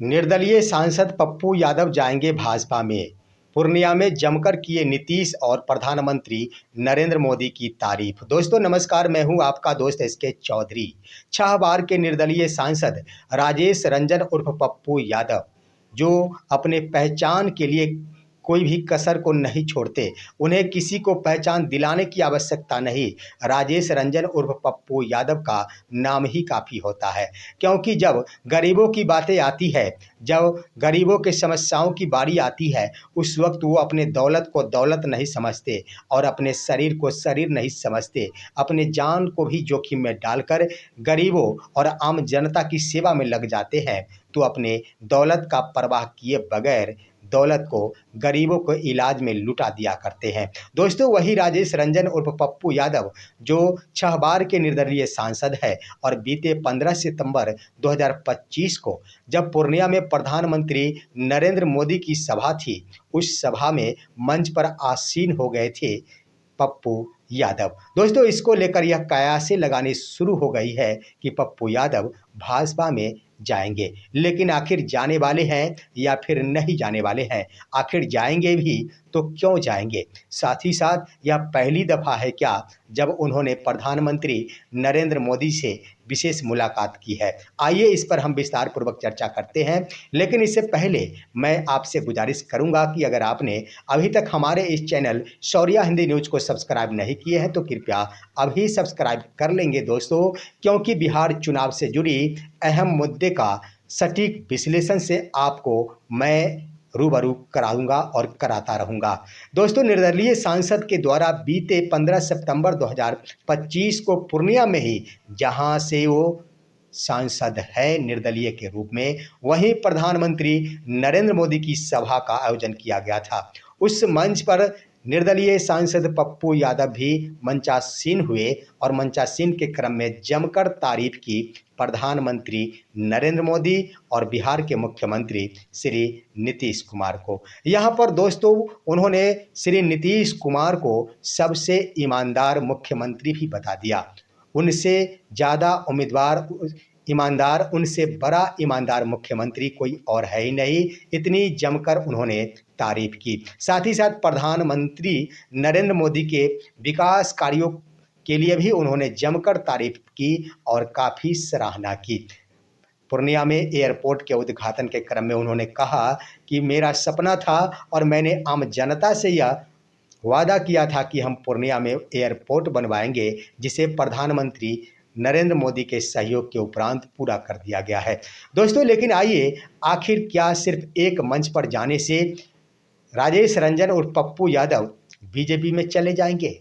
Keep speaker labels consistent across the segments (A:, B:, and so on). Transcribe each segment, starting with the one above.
A: निर्दलीय सांसद पप्पू यादव जाएंगे भाजपा में। पूर्णिया में जमकर किए नीतीश और प्रधानमंत्री नरेंद्र मोदी की तारीफ। दोस्तों नमस्कार, मैं हूं आपका दोस्त एसके चौधरी। 6 बार के निर्दलीय सांसद राजेश रंजन उर्फ पप्पू यादव, जो अपने पहचान के लिए कोई भी कसर को नहीं छोड़ते, उन्हें किसी को पहचान दिलाने की आवश्यकता नहीं। राजेश रंजन उर्फ पप्पू यादव का नाम ही काफ़ी होता है, क्योंकि जब गरीबों की बातें आती है, जब गरीबों के समस्याओं की बारी आती है, उस वक्त वो अपने दौलत को दौलत नहीं समझते और अपने शरीर को शरीर नहीं समझते। अपने जान को भी जोखिम में डालकर गरीबों और आम जनता की सेवा में लग जाते हैं, तो अपने दौलत का परवाह किए बगैर दौलत को गरीबों को इलाज में लुटा दिया करते हैं। दोस्तों वही राजेश रंजन उर्फ पप्पू यादव, जो 6 बार के निर्दलीय सांसद है और बीते 15 सितंबर 2025 को जब पूर्णिया में प्रधानमंत्री नरेंद्र मोदी की सभा थी, उस सभा में मंच पर आसीन हो गए थे पप्पू यादव। दोस्तों इसको लेकर यह कयासें लगानी शुरू हो गई है कि पप्पू यादव भाजपा में जाएंगे, लेकिन आखिर जाने वाले हैं या फिर नहीं जाने वाले हैं? आखिर जाएंगे भी तो क्यों जाएंगे? साथ ही साथ यह पहली दफ़ा है क्या जब उन्होंने प्रधानमंत्री नरेंद्र मोदी से विशेष मुलाकात की है? आइए इस पर हम विस्तार पूर्वक चर्चा करते हैं, लेकिन इससे पहले मैं आपसे गुजारिश करूंगा कि अगर आपने अभी तक हमारे इस चैनल शौर्या हिंदी न्यूज़ को सब्सक्राइब नहीं किए हैं तो कृपया अभी सब्सक्राइब कर लेंगे दोस्तों, क्योंकि बिहार चुनाव से जुड़ी अहम मुद्दे का सटीक विश्लेषण से आपको मैं रूबरू कराऊंगा और कराता रहूंगा। दोस्तों निर्दलीय सांसद के द्वारा बीते 15 सितंबर 2025 को पूर्णिया में ही, जहां से वो सांसद है निर्दलीय के रूप में, वहीं प्रधानमंत्री नरेंद्र मोदी की सभा का आयोजन किया गया था। उस मंच पर निर्दलीय सांसद पप्पू यादव भी मंचासीन हुए और मंचासीन के क्रम में जमकर तारीफ की प्रधानमंत्री नरेंद्र मोदी और बिहार के मुख्यमंत्री श्री नीतीश कुमार को। यहाँ पर दोस्तों उन्होंने श्री नीतीश कुमार को सबसे ईमानदार मुख्यमंत्री भी बता दिया। उनसे ज़्यादा ईमानदार, उनसे बड़ा ईमानदार मुख्यमंत्री कोई और है ही नहीं। इतनी जमकर उन्होंने तारीफ की। साथ ही साथ प्रधानमंत्री नरेंद्र मोदी के विकास कार्यों के लिए भी उन्होंने जमकर तारीफ की और काफ़ी सराहना की। पूर्णिया में एयरपोर्ट के उद्घाटन के क्रम में उन्होंने कहा कि मेरा सपना था और मैंने आम जनता से यह वादा किया था कि हम पूर्णिया में एयरपोर्ट बनवाएंगे, जिसे प्रधानमंत्री नरेंद्र मोदी के सहयोग के उपरांत पूरा कर दिया गया है। दोस्तों लेकिन आइए, आखिर क्या सिर्फ एक मंच पर जाने से राजेश रंजन और पप्पू यादव बीजेपी में चले जाएंगे?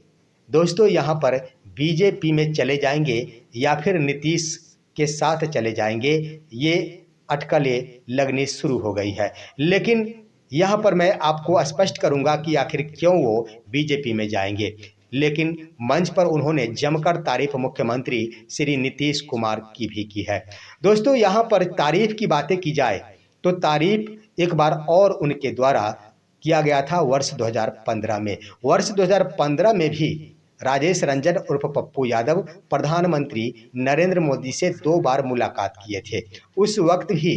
A: दोस्तों यहाँ पर बीजेपी में चले जाएंगे या फिर नीतीश के साथ चले जाएंगे, ये अटकलें लगनी शुरू हो गई है। लेकिन यहाँ पर मैं आपको स्पष्ट करूंगा कि आखिर क्यों वो बीजेपी में जाएंगे। लेकिन मंच पर उन्होंने जमकर तारीफ मुख्यमंत्री श्री नीतीश कुमार की भी की है। दोस्तों यहाँ पर तारीफ की बातें की जाए तो तारीफ एक बार और उनके द्वारा किया गया था वर्ष 2015 में। वर्ष 2015 में भी राजेश रंजन उर्फ पप्पू यादव प्रधानमंत्री नरेंद्र मोदी से 2 बार मुलाकात किए थे। उस वक्त भी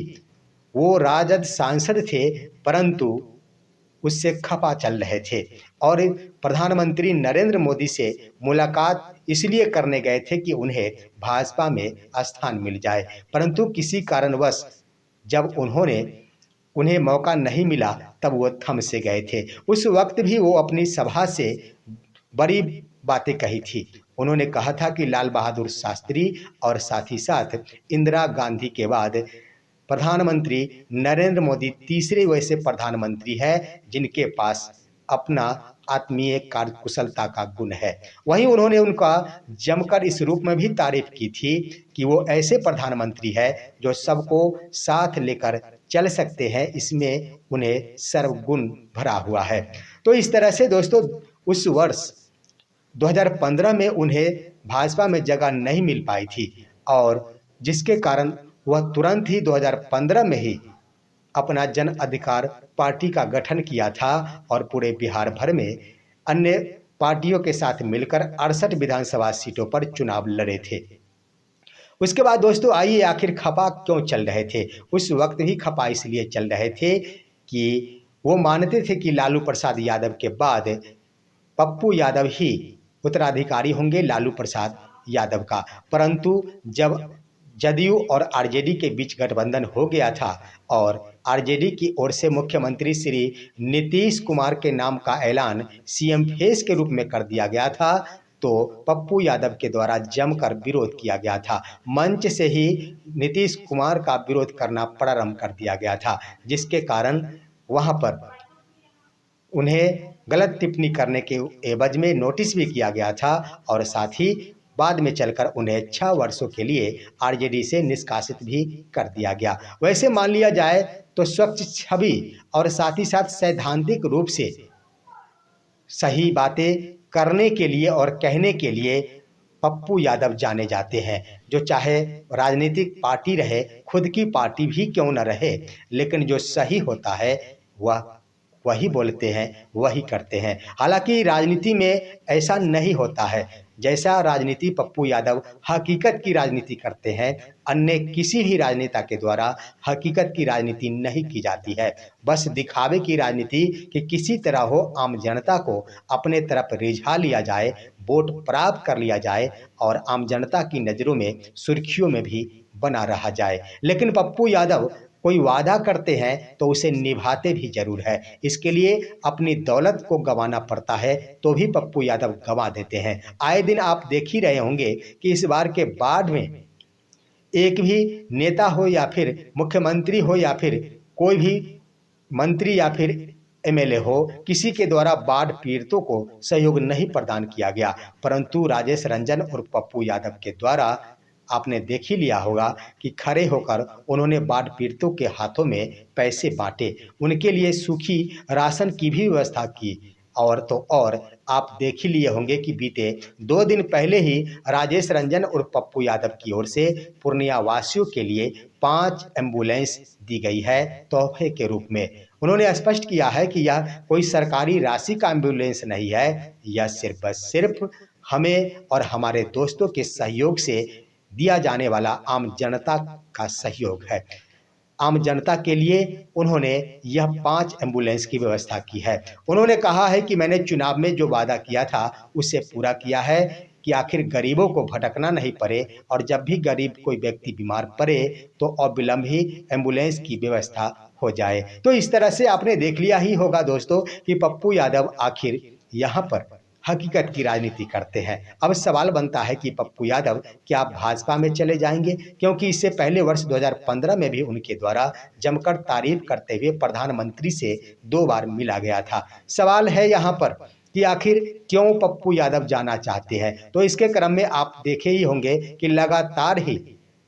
A: वो राजद सांसद थे, परंतु उससे खफा चल रहे थे और प्रधानमंत्री नरेंद्र मोदी से मुलाकात इसलिए करने गए थे कि उन्हें भाजपा में स्थान मिल जाए, परंतु किसी कारणवश जब उन्हें मौका नहीं मिला तब वो थम से गए थे। उस वक्त भी वो अपनी सभा से बड़ी बातें कही थी। उन्होंने कहा था कि लाल बहादुर शास्त्री और साथ ही साथ इंदिरा गांधी के बाद प्रधानमंत्री नरेंद्र मोदी तीसरे वैसे प्रधानमंत्री हैं जिनके पास अपना आत्मीय कार्यकुशलता का गुण है। वहीं उन्होंने उनका जमकर इस रूप में भी तारीफ की थी कि वो ऐसे प्रधानमंत्री है जो सबको साथ लेकर चल सकते हैं, इसमें उन्हें सर्वगुण भरा हुआ है। तो इस तरह से दोस्तों उस वर्ष 2015 में उन्हें भाजपा में जगह नहीं मिल पाई थी और जिसके कारण वह तुरंत ही 2015 में ही अपना जन अधिकार पार्टी का गठन किया था और पूरे बिहार भर में अन्य पार्टियों के साथ मिलकर 68 विधानसभा सीटों पर चुनाव लड़े थे। उसके बाद दोस्तों आइए, आखिर खपा क्यों चल रहे थे? उस वक्त भी खपा इसलिए चल रहे थे कि वो मानते थे कि लालू प्रसाद यादव के बाद पप्पू यादव ही उत्तराधिकारी होंगे लालू प्रसाद यादव का। परंतु जब जदयू और आरजेडी के बीच गठबंधन हो गया था और आरजेडी की ओर से मुख्यमंत्री श्री नीतीश कुमार के नाम का ऐलान सीएम फेस के रूप में कर दिया गया था, तो पप्पू यादव के द्वारा जमकर विरोध किया गया था। मंच से ही नीतीश कुमार का विरोध करना प्रारंभ कर दिया गया था, जिसके कारण वहां पर उन्हें गलत टिप्पणी करने के एवज में नोटिस भी किया गया था और साथ ही बाद में चलकर उन्हें 6 वर्षों के लिए आरजेडी से निष्कासित भी कर दिया गया। वैसे मान लिया जाए तो स्वच्छ छवि और साथ ही साथ सैद्धांतिक रूप से सही बातें करने के लिए और कहने के लिए पप्पू यादव जाने जाते हैं। जो चाहे राजनीतिक पार्टी रहे, खुद की पार्टी भी क्यों न रहे, लेकिन जो सही होता है वह वही बोलते हैं, वही करते हैं। हालांकि राजनीति में ऐसा नहीं होता है। जैसा राजनीति पप्पू यादव हकीकत की राजनीति करते हैं, अन्य किसी भी राजनेता के द्वारा हकीकत की राजनीति नहीं की जाती है। बस दिखावे की राजनीति कि किसी तरह हो आम जनता को अपने तरफ रिझा लिया जाए, वोट प्राप्त कर लिया जाए और आम जनता की नज़रों में सुर्खियों में भी बना रहा जाए। लेकिन पप्पू यादव कोई वादा करते हैं तो उसे निभाते भी जरूर है। इसके लिए अपनी दौलत को गंवाना पड़ता है तो भी पप्पू यादव गंवा देते हैं। आए दिन आप देख ही रहे होंगे कि इस बार के बाढ़ में एक भी नेता हो या फिर मुख्यमंत्री हो या फिर कोई भी मंत्री या फिर एमएलए हो, किसी के द्वारा बाढ़ पीड़ितों को सहयोग नहीं प्रदान किया गया। परंतु राजेश रंजन और पप्पू यादव के द्वारा आपने देख ही लिया होगा कि खड़े होकर उन्होंने बाढ़ पीड़ितों के हाथों में पैसे बांटे, उनके लिए सूखी राशन की भी व्यवस्था की। और तो और आप देख ही लिए होंगे कि बीते 2 दिन पहले ही राजेश रंजन और पप्पू यादव की ओर से पूर्णिया वासियों के लिए 5 एम्बुलेंस दी गई है तोहफे के रूप में। उन्होंने स्पष्ट किया है कि यह कोई सरकारी राशि का एम्बुलेंस नहीं है, यह सिर्फ हमें और हमारे दोस्तों के सहयोग से दिया जाने वाला आम जनता का सहयोग है। आम जनता के लिए उन्होंने यह 5 एम्बुलेंस की व्यवस्था की है। उन्होंने कहा है कि मैंने चुनाव में जो वादा किया था उसे पूरा किया है कि आखिर गरीबों को भटकना नहीं पड़े और जब भी गरीब कोई व्यक्ति बीमार पड़े तो अविलंब ही एम्बुलेंस की व्यवस्था हो जाए। तो इस तरह से आपने देख लिया ही होगा दोस्तों कि पप्पू यादव आखिर यहाँ पर हकीकत की राजनीति करते हैं। अब सवाल बनता है कि पप्पू यादव क्या भाजपा में चले जाएंगे, क्योंकि इससे पहले वर्ष 2015 में भी उनके द्वारा जमकर तारीफ करते हुए प्रधानमंत्री से 2 बार मिला गया था। सवाल है यहाँ पर कि आखिर क्यों पप्पू यादव जाना चाहते हैं। तो इसके क्रम में आप देखे ही होंगे कि लगातार ही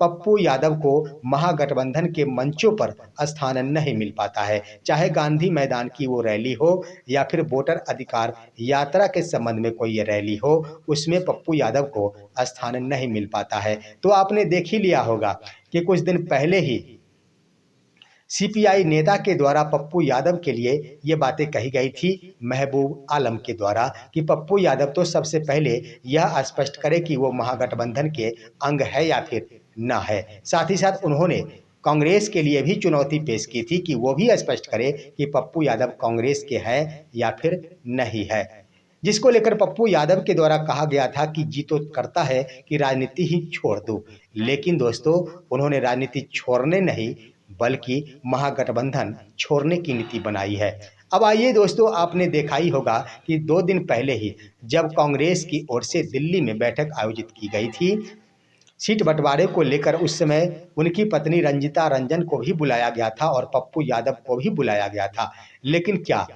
A: पप्पू यादव को महागठबंधन के मंचों पर स्थान नहीं मिल पाता है। चाहे गांधी मैदान की वो रैली हो या फिर वोटर अधिकार यात्रा के संबंध में कोई ये रैली हो, उसमें पप्पू यादव को स्थान नहीं मिल पाता है। तो आपने देख ही लिया होगा कि कुछ दिन पहले ही सीपीआई नेता के द्वारा पप्पू यादव के लिए ये बातें कही गई थी महबूब आलम के द्वारा कि पप्पू यादव तो सबसे पहले यह स्पष्ट करे कि वो महागठबंधन के अंग है या फिर ना है। साथ ही साथ उन्होंने कांग्रेस के लिए भी चुनौती पेश की थी कि वो भी स्पष्ट करे कि पप्पू यादव कांग्रेस के हैं या फिर नहीं है, जिसको लेकर पप्पू यादव के द्वारा कहा गया था कि जी तो करता है कि राजनीति ही छोड़ दो। लेकिन दोस्तों उन्होंने राजनीति छोड़ने नहीं बल्कि महागठबंधन छोड़ने की नीति बनाई है। अब आइए दोस्तों, आपने देखा ही होगा कि 2 दिन पहले ही जब कांग्रेस की ओर से दिल्ली में बैठक आयोजित की गई थी सीट बंटवारे को लेकर, उस समय उनकी पत्नी रंजिता रंजन को भी बुलाया गया था और पप्पू यादव को भी बुलाया गया था। लेकिन क्या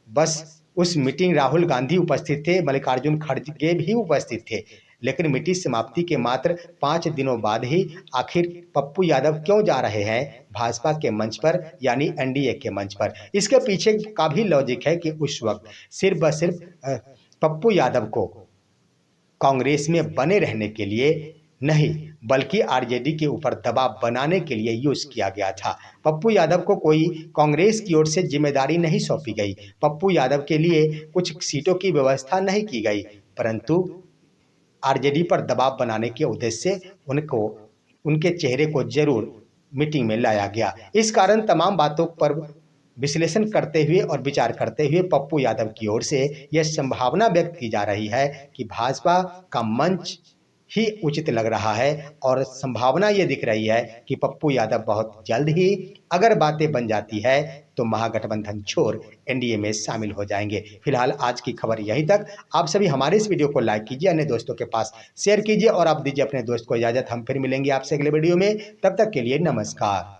A: बस उस मीटिंग राहुल गांधी उपस्थित थे, मल्लिकार्जुन खड़गे भी उपस्थित थे, लेकिन मीटिंग समाप्ति के मात्र 5 दिनों बाद ही आखिर पप्पू यादव क्यों जा रहे हैं भाजपा के मंच पर यानी एनडीए के मंच पर। इसके पीछे का भी लॉजिक है कि उस वक्त सिर्फ व सिर्फ पप्पू यादव को कांग्रेस में बने रहने के लिए नहीं बल्कि आरजेडी के ऊपर दबाव बनाने के लिए यूज किया गया था। पप्पू यादव को कोई कांग्रेस की ओर से जिम्मेदारी नहीं सौंपी गई, पप्पू यादव के लिए कुछ सीटों की व्यवस्था नहीं की गई, परंतु आरजेडी पर दबाव बनाने के उद्देश्य से उनको उनके चेहरे को जरूर मीटिंग में लाया गया। इस कारण तमाम बातों पर विश्लेषण करते हुए और विचार करते हुए पप्पू यादव की ओर से यह संभावना व्यक्त की जा रही है कि भाजपा का मंच ही उचित लग रहा है और संभावना ये दिख रही है कि पप्पू यादव बहुत जल्द ही अगर बातें बन जाती है तो महागठबंधन छोड़ एनडीए में शामिल हो जाएंगे। फिलहाल आज की खबर यहीं तक। आप सभी हमारे इस वीडियो को लाइक कीजिए, अन्य दोस्तों के पास शेयर कीजिए और आप दीजिए अपने दोस्त को इजाजत। हम फिर मिलेंगे आपसे अगले वीडियो में, तब तक के लिए नमस्कार।